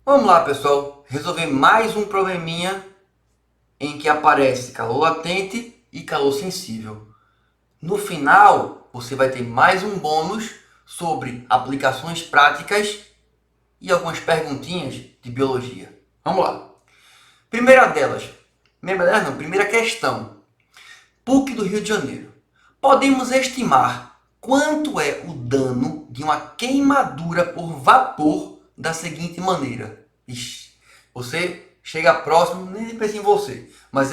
Vamos lá, pessoal, resolver mais um probleminha em que aparece calor latente e calor sensível. No final, você vai ter mais um bônus sobre aplicações práticas e algumas perguntinhas de biologia. Vamos lá. Primeira delas, primeira questão. PUC do Rio de Janeiro. Podemos estimar quanto é o dano de uma queimadura por vapor da seguinte maneira. Ixi, você chega próximo, nem pensa em você, mas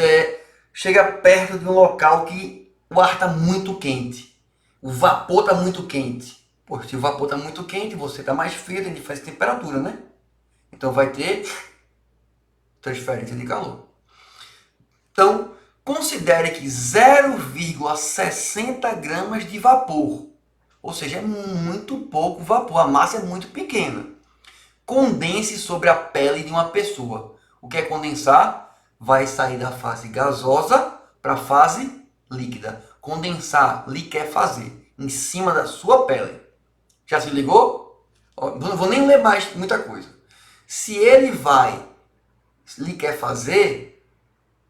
chega perto de um local que o ar está muito quente. O vapor está muito quente. Pô, se o vapor está muito quente, você está mais frio, tem diferença de temperatura, né? Então vai ter transferência de calor. Então, considere que 0,60 gramas de vapor, ou seja, é muito pouco vapor, a massa é muito pequena, condense sobre a pele de uma pessoa. O que é condensar? Vai sair da fase gasosa para a fase líquida. Condensar, liquefazer, em cima da sua pele. Já se ligou? Não vou nem ler mais muita coisa. Se ele vai liquefazer,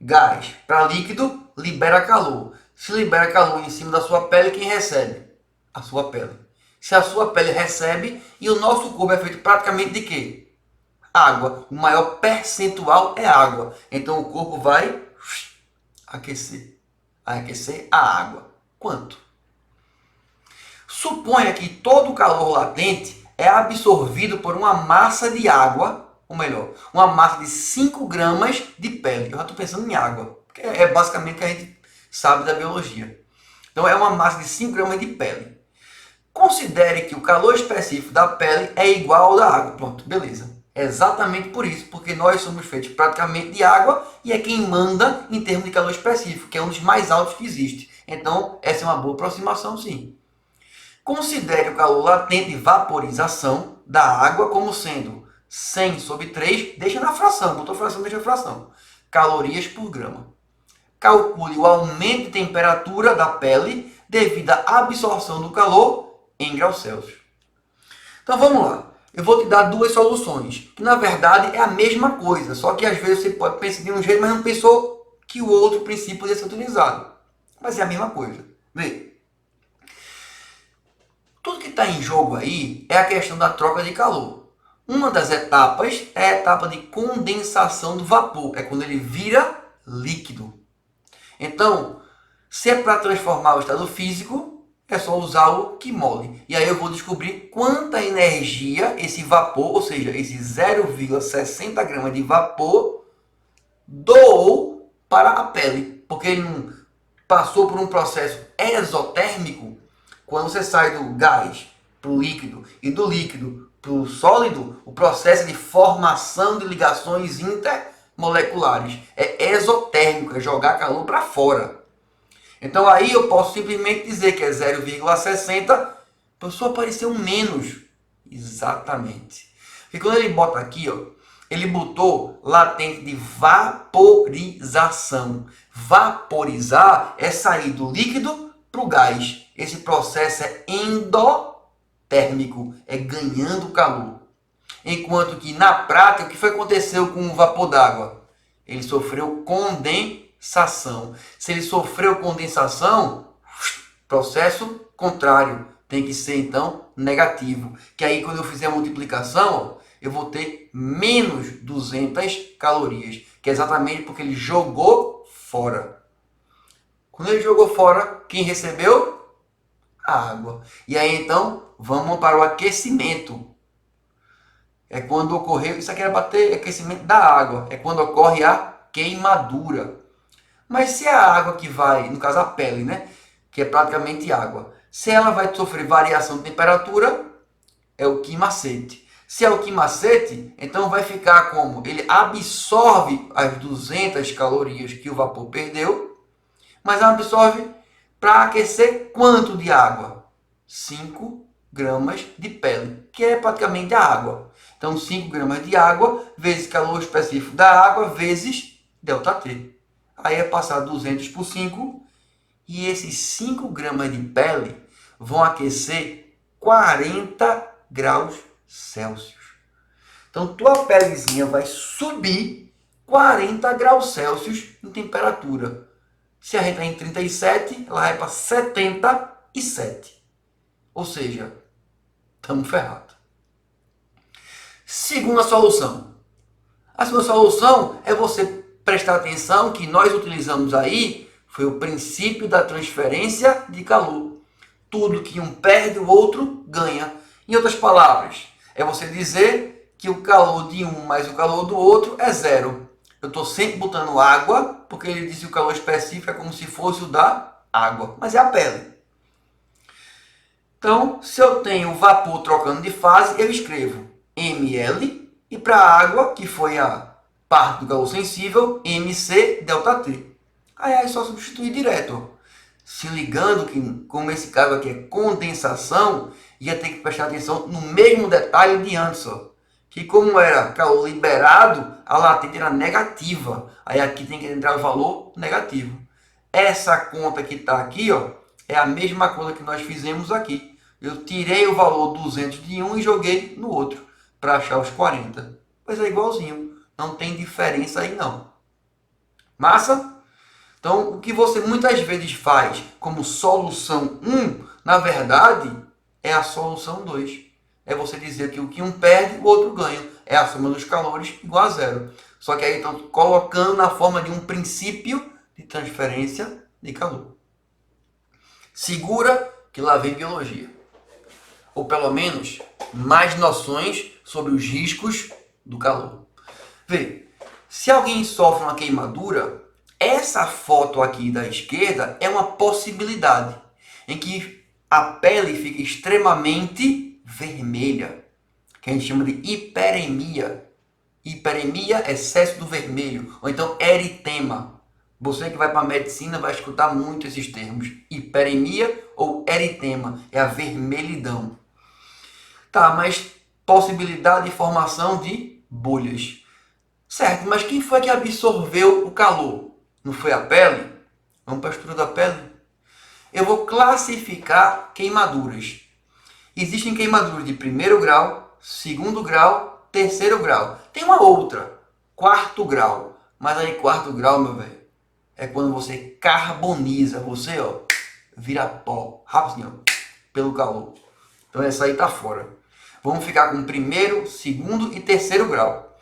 gás para líquido, libera calor. Se libera calor em cima da sua pele, quem recebe? A sua pele. Se a sua pele recebe, e o nosso corpo é feito praticamente de quê? Água. O maior percentual é água. Então o corpo vai aquecer. Vai aquecer a água. Quanto? Suponha que todo o calor latente é absorvido por uma massa de água, ou melhor, uma massa de 5 gramas de pele. Eu já estou pensando em água, porque é basicamente o que a gente sabe da biologia. Então é uma massa de 5 gramas de pele. Considere que o calor específico da pele é igual ao da água. Pronto, beleza. É exatamente por isso, porque nós somos feitos praticamente de água e é quem manda em termos de calor específico, que é um dos mais altos que existe. Então, essa é uma boa aproximação, sim. Considere o calor latente de vaporização da água como sendo 100 sobre 3, deixa na fração, botou fração, deixa na fração, calorias por grama. Calcule o aumento de temperatura da pele devido à absorção do calor em graus Celsius. Então vamos lá. Eu vou te dar duas soluções, que na verdade é a mesma coisa, só que às vezes você pode pensar de um jeito, mas não pensou que o outro princípio poderia ser utilizado. Mas é a mesma coisa. Vê. Tudo que está em jogo aí é a questão da troca de calor. Uma das etapas é a etapa de condensação do vapor, é quando ele vira líquido. Então, se é para transformar o estado físico, é só usar o Quimole. E aí eu vou descobrir quanta energia esse vapor, ou seja, esse 0,60 gramas de vapor, doou para a pele. Porque ele não passou por um processo exotérmico. Quando você sai do gás para o líquido e do líquido para o sólido, o processo de formação de ligações intermoleculares é exotérmico, é jogar calor para fora. Então aí eu posso simplesmente dizer que é 0,60, pessoa apareceu menos. Exatamente. Porque quando ele bota aqui, ó, ele botou latente de vaporização. Vaporizar é sair do líquido para o gás. Esse processo é endotérmico, é ganhando calor. Enquanto que na prática, o que foi que aconteceu com o vapor d'água? Ele sofreu condensação. Se ele sofreu condensação, processo contrário, tem que ser então negativo. Que aí quando eu fizer a multiplicação, eu vou ter menos 200 calorias, que é exatamente porque ele jogou fora. Quando ele jogou fora, quem recebeu? A água. E aí então, vamos para o aquecimento. É quando ocorreu, isso aqui era para ter aquecimento da água, é quando ocorre a queimadura. Mas se a água que vai, no caso a pele, né, que é praticamente água, se ela vai sofrer variação de temperatura, é o quimacete. Se é o quimacete, então vai ficar como? Ele absorve as 200 calorias que o vapor perdeu, mas absorve para aquecer quanto de água? 5 gramas de pele, que é praticamente a água. Então, 5 gramas de água vezes calor específico da água vezes ΔT. Aí é passar 200 por 5 e esses 5 gramas de pele vão aquecer 40 graus Celsius. Então, tua pelezinha vai subir 40 graus Celsius em temperatura. Se a gente está em 37, ela vai para 77. Ou seja, estamos ferrados. Segunda solução. A segunda solução é você prestar atenção que nós utilizamos aí foi o princípio da transferência de calor. Tudo que um perde, o outro ganha. Em outras palavras, é você dizer que o calor de um mais o calor do outro é zero. Eu estou sempre botando água, porque ele disse que o calor específico é como se fosse o da água, mas é a pele. Então, se eu tenho vapor trocando de fase, eu escrevo ml, e para a água, que foi a parte do calor sensível, mc ΔT. Aí é só substituir direto. Se ligando que, como esse caso aqui é condensação, ia ter que prestar atenção no mesmo detalhe de antes, ó. Que como era calor liberado, a latente era negativa. Aí aqui tem que entrar o valor negativo. Essa conta que está aqui, ó, é a mesma conta que nós fizemos aqui. Eu tirei o valor 200 de um e joguei no outro, para achar os 40. Pois é igualzinho. Não tem diferença aí não. Massa? Então, o que você muitas vezes faz como solução 1, na verdade, é a solução 2. É você dizer que o que um perde, o outro ganha. É a soma dos calores igual a zero. Só que aí estão colocando na forma de um princípio de transferência de calor. Segura que lá vem biologia. Ou pelo menos mais noções sobre os riscos do calor. Vê, se alguém sofre uma queimadura, essa foto aqui da esquerda é uma possibilidade em que a pele fica extremamente vermelha, que a gente chama de hiperemia. Hiperemia é excesso do vermelho, ou então eritema. Você que vai para a medicina vai escutar muito esses termos. Hiperemia ou eritema é a vermelhidão. Tá, mas possibilidade de formação de bolhas. Certo, mas quem foi que absorveu o calor? Não foi a pele? Vamos para a estrutura da pele? Eu vou classificar queimaduras. Existem queimaduras de primeiro grau, segundo grau, terceiro grau. Tem uma outra, quarto grau. Mas aí quarto grau, meu velho, é quando você carboniza, você, ó, vira pó, rapidinho, pelo calor. Então essa aí tá fora. Vamos ficar com primeiro, segundo e terceiro grau.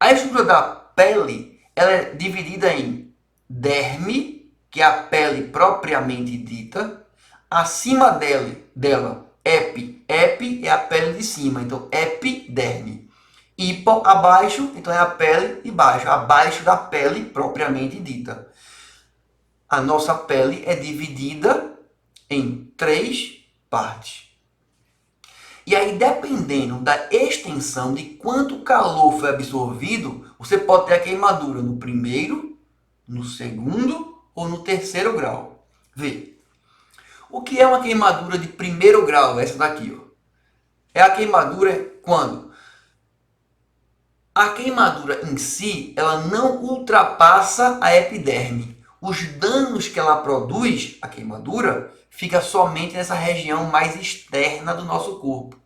A estrutura da pele, ela é dividida em derme, que é a pele propriamente dita. Acima dela epi. Epi é a pele de cima, então epiderme. Hipo, abaixo, então é a pele de baixo, abaixo da pele propriamente dita. A nossa pele é dividida em 3 partes. E aí, dependendo da extensão de quanto calor foi absorvido, você pode ter a queimadura no primeiro, no segundo ou no terceiro grau. Vê. O que é uma queimadura de primeiro grau? Essa daqui, ó. É a queimadura quando a queimadura em si, ela não ultrapassa a epiderme. Os danos que ela produz, a queimadura, fica somente nessa região mais externa do nosso corpo.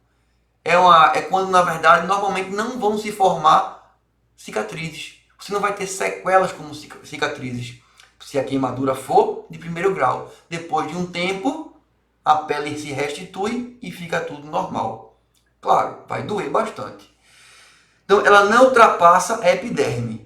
É quando, na verdade, normalmente não vão se formar cicatrizes. Você não vai ter sequelas como cicatrizes, se a queimadura for de primeiro grau. Depois de um tempo, a pele se restitui e fica tudo normal. Claro, vai doer bastante. Então, ela não ultrapassa a epiderme.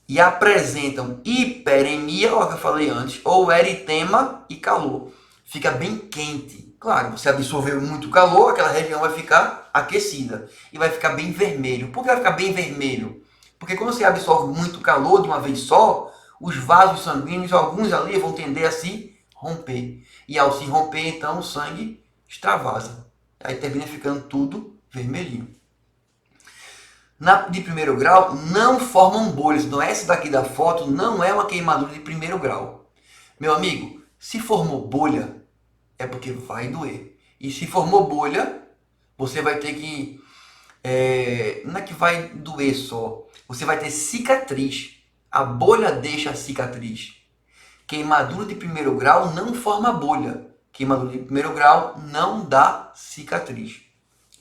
E apresentam hiperemia, ó, que eu falei antes, ou eritema e calor. Fica bem quente. Claro, você absorveu muito calor, aquela região vai ficar aquecida. E vai ficar bem vermelho. Por que vai ficar bem vermelho? Porque quando você absorve muito calor de uma vez só, os vasos sanguíneos, alguns ali, vão tender a se romper. E ao se romper, então, o sangue extravasa. Aí termina ficando tudo vermelhinho. De primeiro grau não formam bolhas. Então essa daqui da foto não é uma queimadura de primeiro grau. Meu amigo, se formou bolha, é porque vai doer. E se formou bolha, você vai ter que... não é que vai doer só. Você vai ter cicatriz. A bolha deixa a cicatriz. Queimadura de primeiro grau não forma bolha. Queimadura de primeiro grau não dá cicatriz.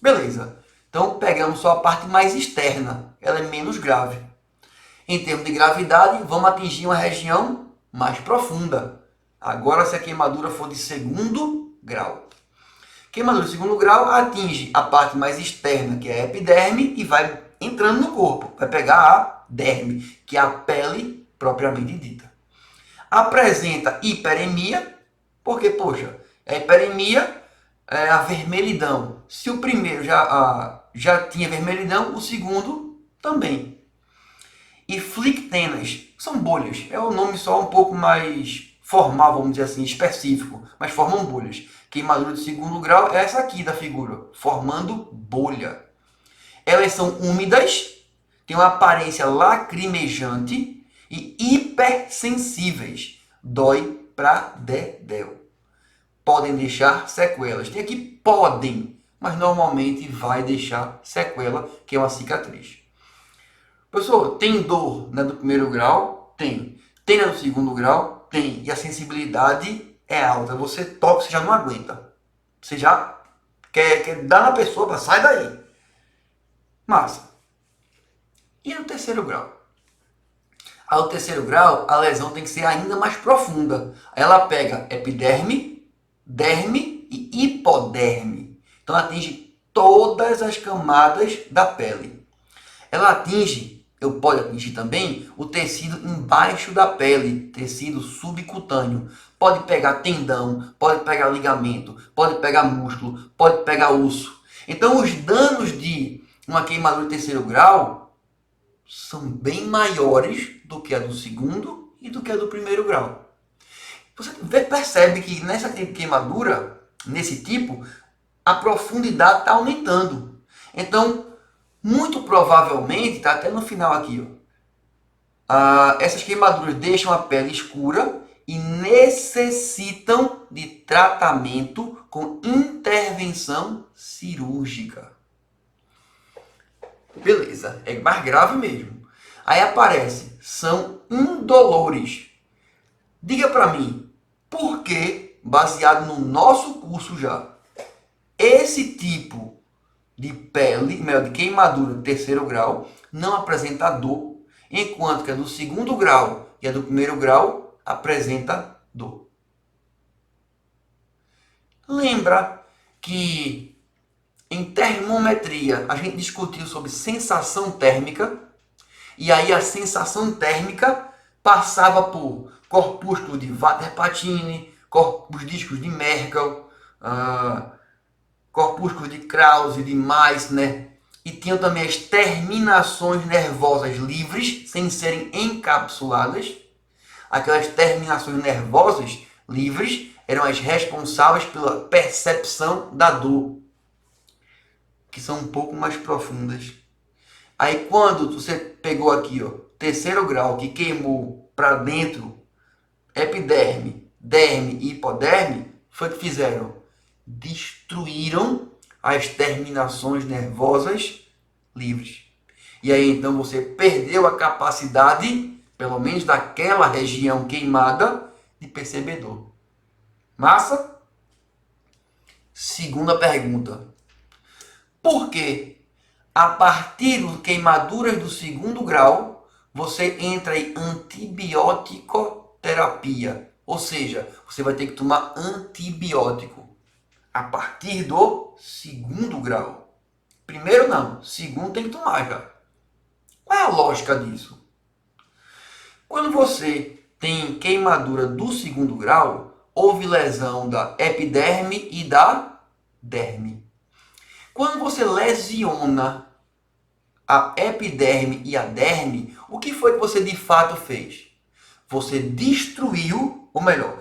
Beleza. Então pegamos só a parte mais externa, ela é menos grave. Em termos de gravidade, vamos atingir uma região mais profunda. Agora, se a queimadura for de segundo grau. Queimadura de segundo grau atinge a parte mais externa, que é a epiderme, e vai entrando no corpo. Vai pegar a derme, que é a pele propriamente dita. Apresenta hiperemia, porque, poxa, a hiperemia é a vermelhidão. Se o primeiro já tinha vermelhidão, o segundo também. E flictenas, são bolhas. É um nome só um pouco mais formal, vamos dizer assim, específico, mas formam bolhas. Queimadura de segundo grau é essa aqui da figura, formando bolha. Elas são úmidas, têm uma aparência lacrimejante e hipersensíveis. Dói pra dedéu. Podem deixar sequelas. Tem aqui podem, mas normalmente vai deixar sequela, que é uma cicatriz. Professor, tem dor na do primeiro grau? Tem. Tem na do segundo grau? Tem. E a sensibilidade é alta. Você toca, você já não aguenta. Você já quer dar na pessoa para sair daí. Massa. E no terceiro grau? Ao terceiro grau, a lesão tem que ser ainda mais profunda. Ela pega epiderme, derme e hipoderme. Então atinge todas as camadas da pele. Ela pode atingir também o tecido embaixo da pele, tecido subcutâneo. Pode pegar tendão, pode pegar ligamento, pode pegar músculo, pode pegar osso. Então os danos de uma queimadura de terceiro grau são bem maiores do que a do segundo e do que a do primeiro grau. Você percebe que nessa queimadura, nesse tipo, a profundidade está aumentando. Então, muito provavelmente, está até no final aqui, essas queimaduras deixam a pele escura e necessitam de tratamento com intervenção cirúrgica. Beleza, é mais grave mesmo. Aí aparece, são indolores. Diga para mim, por que, baseado no nosso curso já, esse tipo de pele, de queimadura de terceiro grau, não apresenta dor, enquanto que a do segundo grau e a do primeiro grau apresenta dor. Lembra que em termometria a gente discutiu sobre sensação térmica, e aí a sensação térmica passava por corpúsculos de Vater-Patini, corpos discos de Merkel, corpúsculos de Krause, de Meissner, e tinham também as terminações nervosas livres, sem serem encapsuladas. Aquelas terminações nervosas livres eram as responsáveis pela percepção da dor, que são um pouco mais profundas. Aí quando você pegou aqui, terceiro grau, que queimou para dentro, epiderme, derme e hipoderme, foi que fizeram? Destruíram as terminações nervosas livres. E aí então você perdeu a capacidade, pelo menos daquela região queimada, de perceber dor. Massa? Segunda pergunta. Por que, a partir de queimaduras do segundo grau, você entra em antibiótico-terapia? Ou seja, você vai ter que tomar antibiótico a partir do segundo grau. Primeiro não, segundo tem que tomar já. Qual é a lógica disso? Quando você tem queimadura do segundo grau, houve lesão da epiderme e da derme. Quando você lesiona a epiderme e a derme, o que foi que você de fato fez? Você destruiu, ou melhor,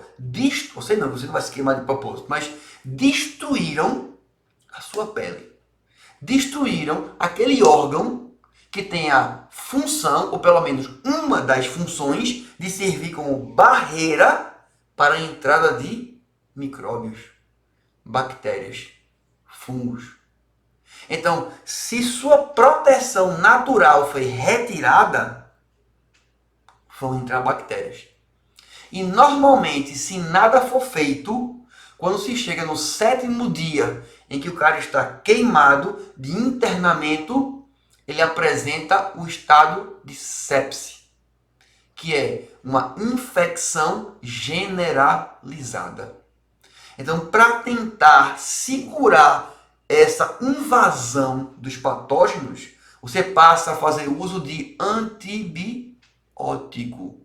você não vai se queimar de propósito, mas destruíram a sua pele. Destruíram aquele órgão que tem a função, ou pelo menos uma das funções, de servir como barreira para a entrada de micróbios, bactérias, fungos. Então, se sua proteção natural foi retirada, vão entrar bactérias. E normalmente, se nada for feito, quando se chega no 7º dia, em que o cara está queimado de internamento, ele apresenta o estado de sepse, que é uma infecção generalizada. Então, para tentar segurar essa invasão dos patógenos, você passa a fazer uso de antibiótico.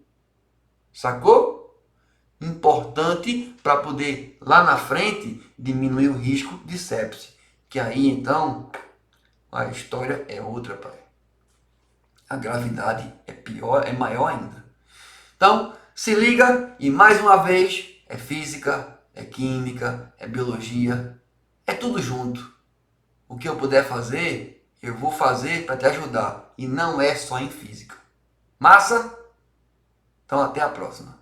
Sacou? Importante para poder, lá na frente, diminuir o risco de sepse. Que aí, então, a história é outra, pai. A gravidade é pior, é maior ainda. Então, se liga e mais uma vez, é física, é química, é biologia, é tudo junto. O que eu puder fazer, eu vou fazer para te ajudar. E não é só em física. Massa? Então até a próxima.